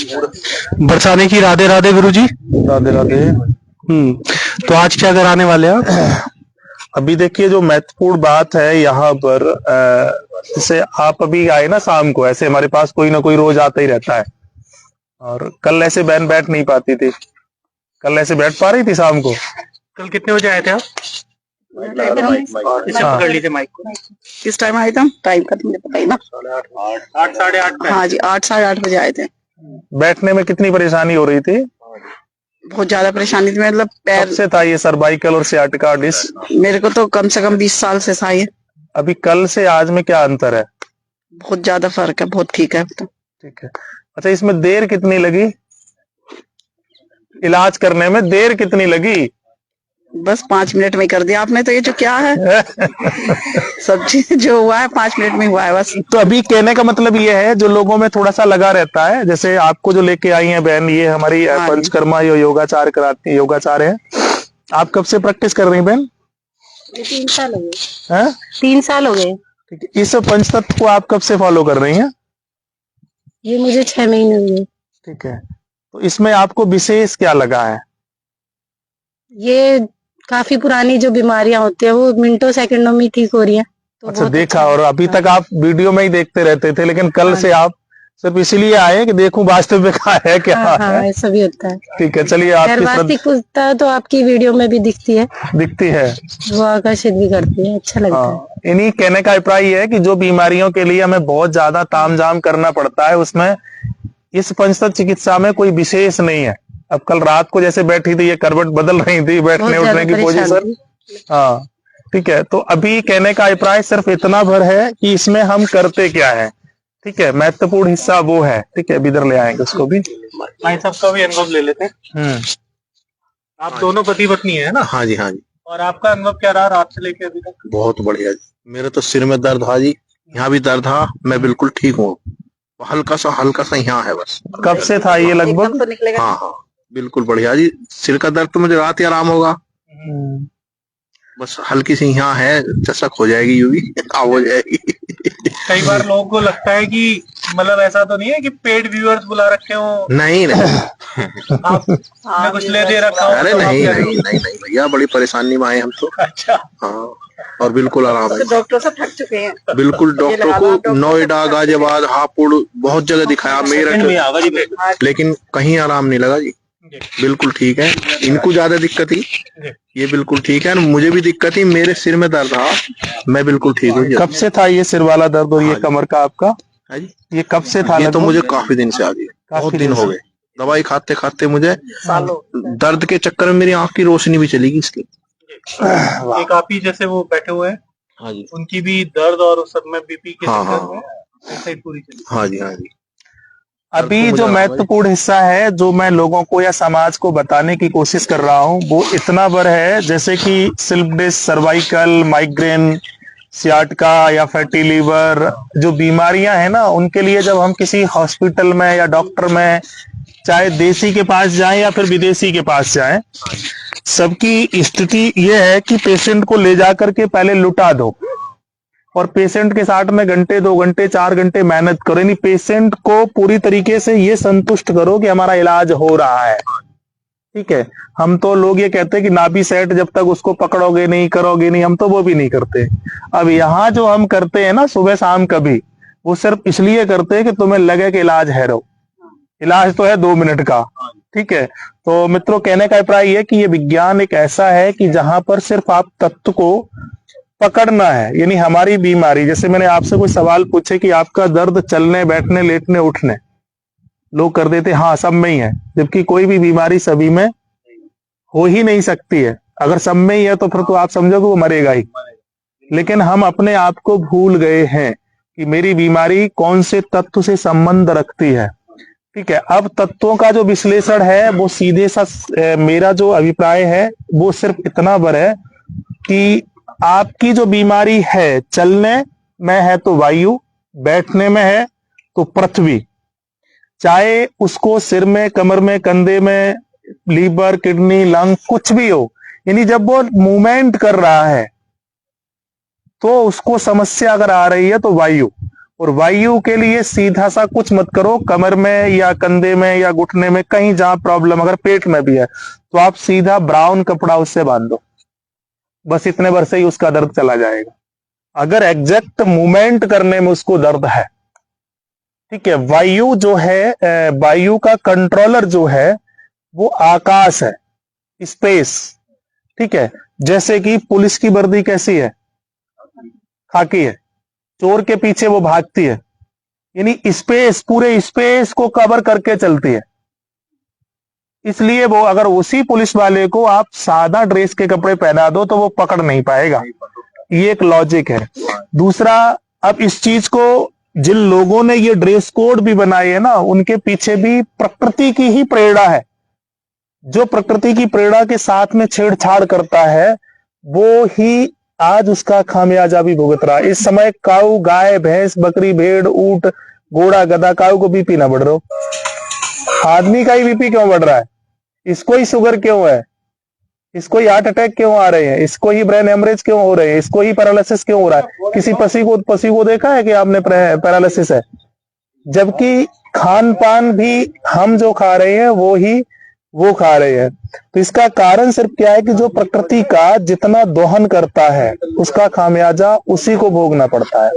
बरसाने की राधे राधे गुरुजी। राधे राधे। तो आज क्या कराने वाले आप? अभी देखिए जो महत्वपूर्ण बात है यहाँ पर, जैसे आप अभी आए ना शाम को, ऐसे हमारे पास कोई ना कोई रोज आता ही रहता है, और कल ऐसे बहन बैठ नहीं पाती थी, कल ऐसे बैठ पा रही थी शाम को। कल कितने बजे आए थे आप? इसे पकड़ लीजिए माइक को। किस टाइम आए थे हम? टाइम का तो मुझे पता ही ना। 8 साढ़े 8। हाँ जी, 8 साढ़े 8 बजे आए थे। बैठने में कितनी परेशानी हो रही थी? बहुत ज्यादा परेशानी थी, मतलब पैर कब से था ये सर्वाइकल और सियाटिका डिस्क? मेरे को तो कम से कम 20 साल से था ये। अभी कल से आज में क्या अंतर है? बहुत ज्यादा फर्क है, बहुत ठीक है अब तो। ठीक है। अच्छा, इसमें देर कितनी लगी? इलाज करने में देर कितनी लगी? बस 5 मिनट में कर दिया आपने तो। ये जो क्या है सब चीज जो हुआ है 5 मिनट में हुआ है बस। तो अभी कहने का मतलब ये है, जो लोगों में थोड़ा सा लगा रहता है, जैसे आपको जो लेके आई हैं बहन, ये हमारी पंचकर्मा योगाचार कराती, योगाचार है। आप कब से प्रैक्टिस कर रही बहन? 3 साल हो गए। हैं? 3 साल हो गए। ठीक है। इस पंचतत्व को आप कब से फॉलो कर रही हैं? ये मुझे 6 महीने हुए। ठीक है। तो इसमें आपको विशेष क्या लगा है? ये काफी पुरानी जो बीमारियां होती है वो मिनटों सेकंडों में ठीक हो रही है। तो अच्छा, बहुत देखा। अच्छा और अभी तक आप वीडियो में ही देखते रहते थे, लेकिन कल से आप सिर्फ इसलिए आए कि देखूं वास्तव में क्या है, क्या हाँ, है। ऐसा भी होता है। ठीक है, चलिए। आपकी वास्तविकता है तो आपकी वीडियो में भी दिखती है, वो आकर्षित भी करती है, अच्छा लगता है। इन्हीं कहने का अभिप्राय ये है कि जो बीमारियों के लिए हमें बहुत ज्यादा तामझाम करना पड़ता है, उसमें इस पंचतत्व चिकित्सा में कोई विशेष नहीं है। अब कल रात को जैसे बैठी थी, ये करवट बदल रही थी, बैठने उठने की पोजीशन। हाँ, ठीक है। तो अभी कहने का अभिप्राय सिर्फ इतना भर है कि इसमें हम करते क्या है। ठीक है, महत्वपूर्ण हिस्सा वो है। ठीक है, इधर ले आएंगे उसको भी। भाई साहब का भी अनुभव ले लेते हैं। आप दोनों पति पत्नी है ना? हाँ जी, हाँ जी। और आपका अनुभव क्या रहा रात से लेके अभी तक? बहुत बढ़िया जी। मेरे तो सिर में दर्द था जी, यहाँ भी दर्द था, मैं बिल्कुल ठीक हूँ। हल्का सा यहाँ है बस। कब से था ये लगभग? हाँ हाँ, बिल्कुल बढ़िया जी। सिर का दर्द तो मुझे रात ही आराम होगा, बस हल्की सी यहाँ है, चसक हो जाएगी, यूं भी आप हो जाएगी। कई बार लोगों को लगता है कि मतलब ऐसा तो नहीं है कि पेड व्यूअर्स बुला रखे हो? नहीं आपने कुछ ले दे रखा हो? अरे नहीं भैया, बड़ी परेशानी में आए हम तो। अच्छा। हाँ, और बिल्कुल आराम है। डॉक्टर से थक चुके हैं। बिल्कुल, डॉक्टर को नोएडा, गाजियाबाद, हापुड़ बहुत जगह दिखाया, मेरठ, लेकिन कहीं आराम नहीं लगा जी। बिल्कुल ठीक है। इनको ज्यादा दिक्कत थी, ये बिल्कुल ठीक है। मुझे भी दिक्कत थी, मेरे सिर में दर्द था, मैं बिल्कुल ठीक हूँ। कब से था ये सिर वाला दर्द और ये कमर का आपका? ये कब से था? ये तो मुझे काफी दिन से आ गई, बहुत दिन हो गए। दवाई खाते खाते मुझे दर्द के चक्कर में मेरी आंख की रोशनी भी चली गई इसकी। एक आप ही जैसे वो बैठे हुए हैं, हाँ जी, उनकी भी दर्द और उस सब में बीपी के चक्कर में ऐसे ही पूरी चली। हाँ जी, हाँ जी। अभी जो महत्वपूर्ण हिस्सा है, जो मैं लोगों को या समाज को बताने की कोशिश कर रहा हूँ, वो इतना भर है, जैसे कि slip disc, cervical, migraine, sciatica या फैटी लीवर, जो बीमारियां हैं ना, उनके लिए जब हम किसी हॉस्पिटल में या डॉक्टर में, चाहे देसी के पास जाएं या फिर विदेशी के पास जाएं, सबकी स्थिति ये है कि पेशेंट को ले जाकर के पहले लुटा दो और पेशेंट के साथ में घंटे, 2 घंटे, 4 घंटे मेहनत करो। यानी पेशेंट को पूरी तरीके से ये संतुष्ट करो कि हमारा इलाज हो रहा है। ठीक है। हम तो लोग ये कहते हैं कि नाभि सेट जब तक उसको पकड़ोगे नहीं, करोगे नहीं, हम तो वो भी नहीं करते। अब यहाँ जो हम करते हैं ना सुबह शाम कभी, वो सिर्फ इसलिए करते हैं कि तुम्हें लगे कि इलाज है। रो इलाज तो है 2 मिनट का। ठीक है। तो मित्रों, कहने का अभिप्राय है कि ये विज्ञान एक ऐसा है कि जहां पर सिर्फ आप तत्व को पकड़ना है। यानी हमारी बीमारी, जैसे मैंने आपसे कोई सवाल पूछे कि आपका दर्द चलने, बैठने, लेटने, उठने, लोग कर देते हाँ सब में ही है, जबकि कोई भी बीमारी सभी में हो ही नहीं सकती है। अगर सब में ही है तो फिर तो आप समझो कि वो मरेगा ही। लेकिन हम अपने आप को भूल गए हैं कि मेरी बीमारी कौन से तत्व से संबंध रखती है। ठीक है। अब तत्वों का जो विश्लेषण है वो सीधे सा, मेरा जो अभिप्राय है वो सिर्फ इतना भर है कि आपकी जो बीमारी है, चलने में है तो वायु, बैठने में है तो पृथ्वी, चाहे उसको सिर में, कमर में, कंधे में, लीवर, किडनी, लंग, कुछ भी हो, यानी जब वो मूवमेंट कर रहा है तो उसको समस्या अगर आ रही है तो वायु, और वायु के लिए सीधा सा कुछ मत करो, कमर में या कंधे में या घुटने में कहीं जहां प्रॉब्लम, अगर पेट में भी है तो आप सीधा ब्राउन कपड़ा उससे बांध दो, बस इतने भर से ही उसका दर्द चला जाएगा। अगर एग्जैक्ट मूवमेंट करने में उसको दर्द है, ठीक है। वायु जो है, वायु का कंट्रोलर जो है वो आकाश है, स्पेस, ठीक है। जैसे कि पुलिस की वर्दी कैसी है, खाकी है, चोर के पीछे वो भागती है, यानी स्पेस, पूरे स्पेस को कवर करके चलती है। इसलिए वो, अगर उसी पुलिस वाले को आप सादा ड्रेस के कपड़े पहना दो तो वो पकड़ नहीं पाएगा, ये एक लॉजिक है। दूसरा, अब इस चीज को, जिन लोगों ने ये ड्रेस कोड भी बनाए है ना, उनके पीछे भी प्रकृति की ही प्रेरणा है। जो प्रकृति की प्रेरणा के साथ में छेड़छाड़ करता है वो ही आज उसका खामियाजा भी भुगत रहा है। इस समय काऊ, गाय, भैंस, बकरी, भेड़, ऊंट, घोड़ा, गधा, काऊ को बीपी ना बढ़ रहा हो, आदमी का ही बीपी क्यों बढ़ रहा है? इसको ही शुगर क्यों है, इसको ही हार्ट अटैक क्यों आ रहे हैं, इसको ही ब्रेन हेमरेज क्यों हो रहे हैं, इसको ही पैरालिसिस क्यों हो रहा है? किसी पशु को देखा है कि आपने पैरालिसिस है? जबकि खान पान भी हम जो खा रहे हैं वो खा रहे हैं। तो इसका कारण सिर्फ क्या है कि जो प्रकृति का जितना दोहन करता है उसका खामियाजा उसी को भोगना पड़ता है।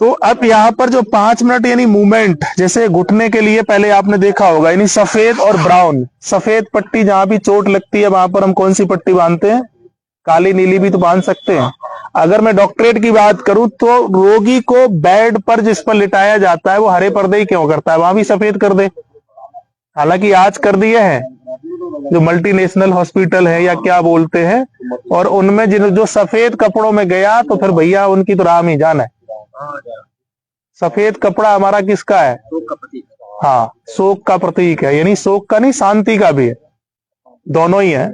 तो अब यहाँ पर जो 5 मिनट यानी मूवमेंट, जैसे घुटने के लिए पहले आपने देखा होगा, यानी सफेद और ब्राउन, सफेद पट्टी जहां भी चोट लगती है वहां पर हम कौन सी पट्टी बांधते हैं? काली नीली भी तो बांध सकते हैं। अगर मैं डॉक्टरेट की बात करूं तो रोगी को बेड पर जिस पर लिटाया जाता है वो हरे पर्दे ही क्यों करता है, वहां भी सफेद कर दे। हालांकि आज कर दिए हैं जो मल्टीनेशनल हॉस्पिटल है या क्या बोलते हैं, और उनमें जो सफेद कपड़ों में गया तो फिर भैया उनकी तो राम ही जान है। सफेद कपड़ा हमारा किसका है? हाँ, शोक का प्रतीक है, यानी शोक का नहीं, शांति का भी है, दोनों ही है।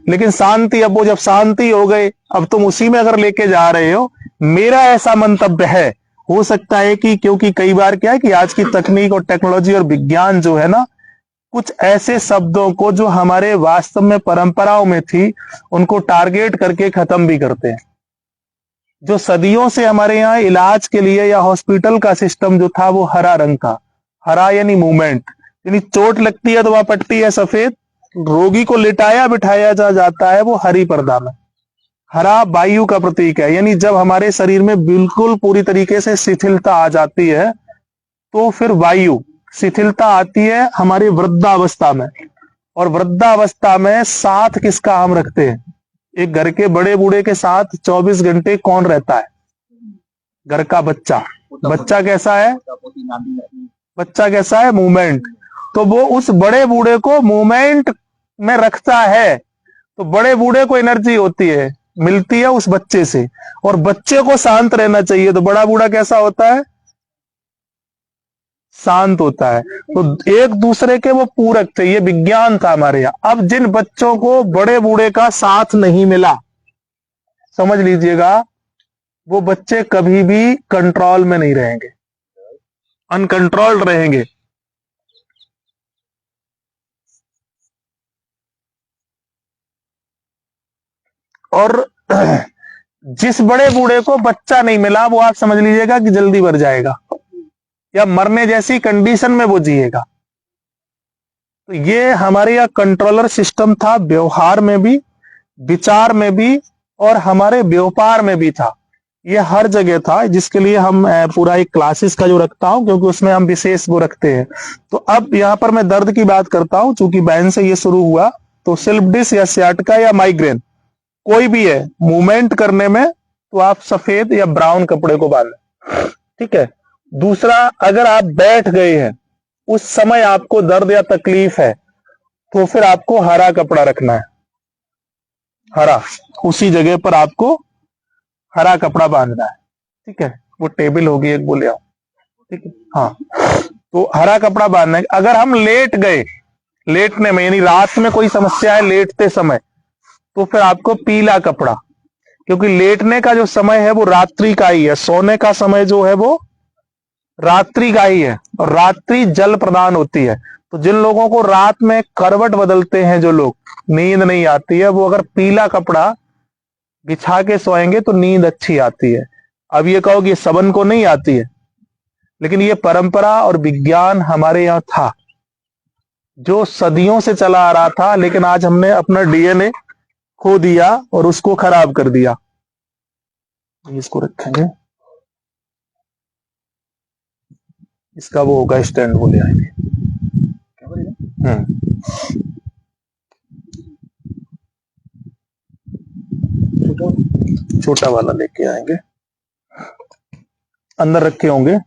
लेकिन शांति, अब वो जब शांति हो गई, अब तुम उसी में अगर लेके जा रहे हो, मेरा ऐसा मंतव्य है, हो सकता है कि क्योंकि कई बार क्या है कि आज की तकनीक और टेक्नोलॉजी और विज्ञान जो है ना, कुछ ऐसे शब्दों को जो हमारे वास्तव में परंपराओं में थी उनको टारगेट करके खत्म भी करते हैं। जो सदियों से हमारे यहाँ इलाज के लिए या हॉस्पिटल का सिस्टम जो था वो हरा रंग का, हरा यानी मूवमेंट, यानी चोट लगती है तो वहां पट्टी है सफेद, रोगी को लिटाया बिठाया जाता है वो हरी पर्दा में। हरा वायु का प्रतीक है, यानी जब हमारे शरीर में बिल्कुल पूरी तरीके से शिथिलता आ जाती है तो फिर वायु, शिथिलता आती है हमारी वृद्धावस्था में, और वृद्धावस्था में साथ किसका हम रखते हैं? एक घर के बड़े बूढ़े के साथ 24 घंटे कौन रहता है? घर का बच्चा। बच्चा कैसा है? बच्चा कैसा है? मूवमेंट। तो वो उस बड़े बूढ़े को मूवमेंट में रखता है, तो बड़े बूढ़े को एनर्जी होती है, मिलती है उस बच्चे से, और बच्चे को शांत रहना चाहिए, तो बड़ा बूढ़ा कैसा होता है? शांत होता है। तो एक दूसरे के वो पूरक थे, ये विज्ञान था हमारे यहाँ। अब जिन बच्चों को बड़े बूढ़े का साथ नहीं मिला, समझ लीजिएगा वो बच्चे कभी भी कंट्रोल में नहीं रहेंगे, अनकंट्रोल्ड रहेंगे। और जिस बड़े बूढ़े को बच्चा नहीं मिला वो आप समझ लीजिएगा कि जल्दी मर जाएगा या मरने जैसी कंडीशन में वो जिएगा। तो ये हमारे यहाँ कंट्रोलर सिस्टम था, व्यवहार में भी, विचार में भी, और हमारे व्यापार में भी था। ये हर जगह था, जिसके लिए हम पूरा एक क्लासेस का जो रखता हूं, क्योंकि उसमें हम विशेष वो रखते हैं। तो अब यहाँ पर मैं दर्द की बात करता हूं, चूंकि बहन से ये शुरू हुआ, तो स्लिप डिस्क या सियाटिका या माइग्रेन कोई भी है, मूवमेंट करने में तो आप सफेद या ब्राउन कपड़े को बांधें, ठीक है। दूसरा, अगर आप बैठ गए हैं, उस समय आपको दर्द या तकलीफ है, तो फिर आपको हरा कपड़ा रखना है, हरा, उसी जगह पर आपको हरा कपड़ा बांधना है, ठीक है। वो टेबल होगी एक, बोले आओ, ठीक है, हाँ। तो हरा कपड़ा बांधना है। अगर हम लेट गए, लेटने में यानी रात में कोई समस्या है लेटते समय, तो फिर आपको पीला कपड़ा, क्योंकि लेटने का जो समय है वो रात्रि का ही है, सोने का समय जो है वो रात्रि का ही है, और रात्रि जल प्रदान होती है। तो जिन लोगों को रात में करवट बदलते हैं, जो लोग नींद नहीं आती है, वो अगर पीला कपड़ा बिछा के सोएंगे तो नींद अच्छी आती है। अब ये कहो कि ये सबन को नहीं आती है, लेकिन ये परंपरा और विज्ञान हमारे यहाँ था जो सदियों से चला आ रहा था, लेकिन आज हमने अपना डीएनए खो दिया और उसको खराब कर दिया। इसको रखेंगे, इसका वो होगा स्टैंड, वो ले आएंगे। छोटा वाला लेके आएंगे, अंदर रखे होंगे।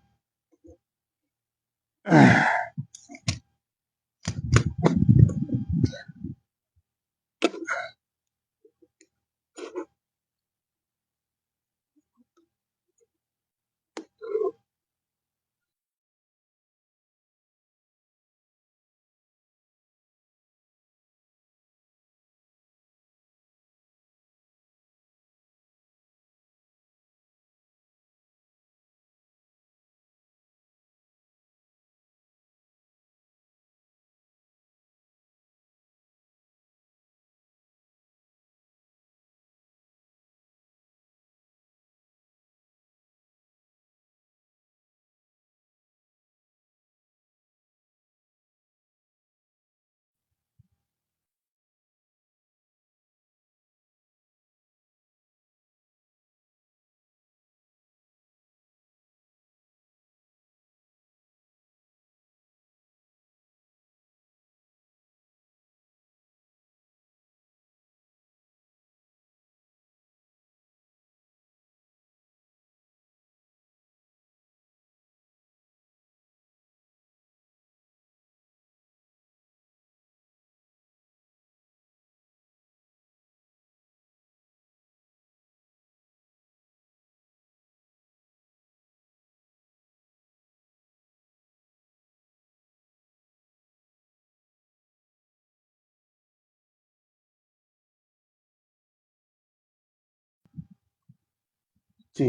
जी,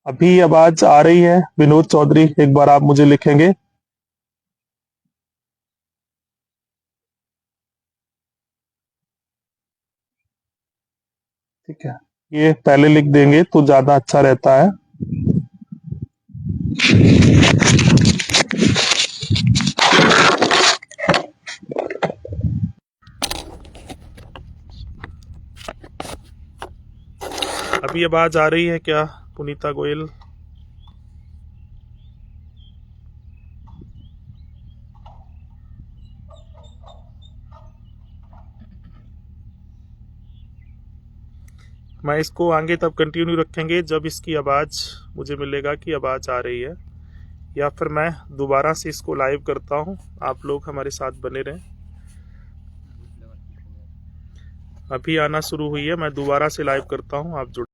अभी आवाज आ रही है विनोद चौधरी? एक बार आप मुझे लिखेंगे। ठीक है, ये पहले लिख देंगे तो ज्यादा अच्छा रहता है। अभी आवाज आ रही है क्या पुनीता गोयल? मैं इसको आगे तब कंटिन्यू रखेंगे जब इसकी आवाज़ मुझे मिलेगा कि आवाज़ आ रही है, या फिर मैं दोबारा से इसको लाइव करता हूं। आप लोग हमारे साथ बने रहें। अभी आना शुरू हुई है, मैं दोबारा से लाइव करता हूं, आप जुड़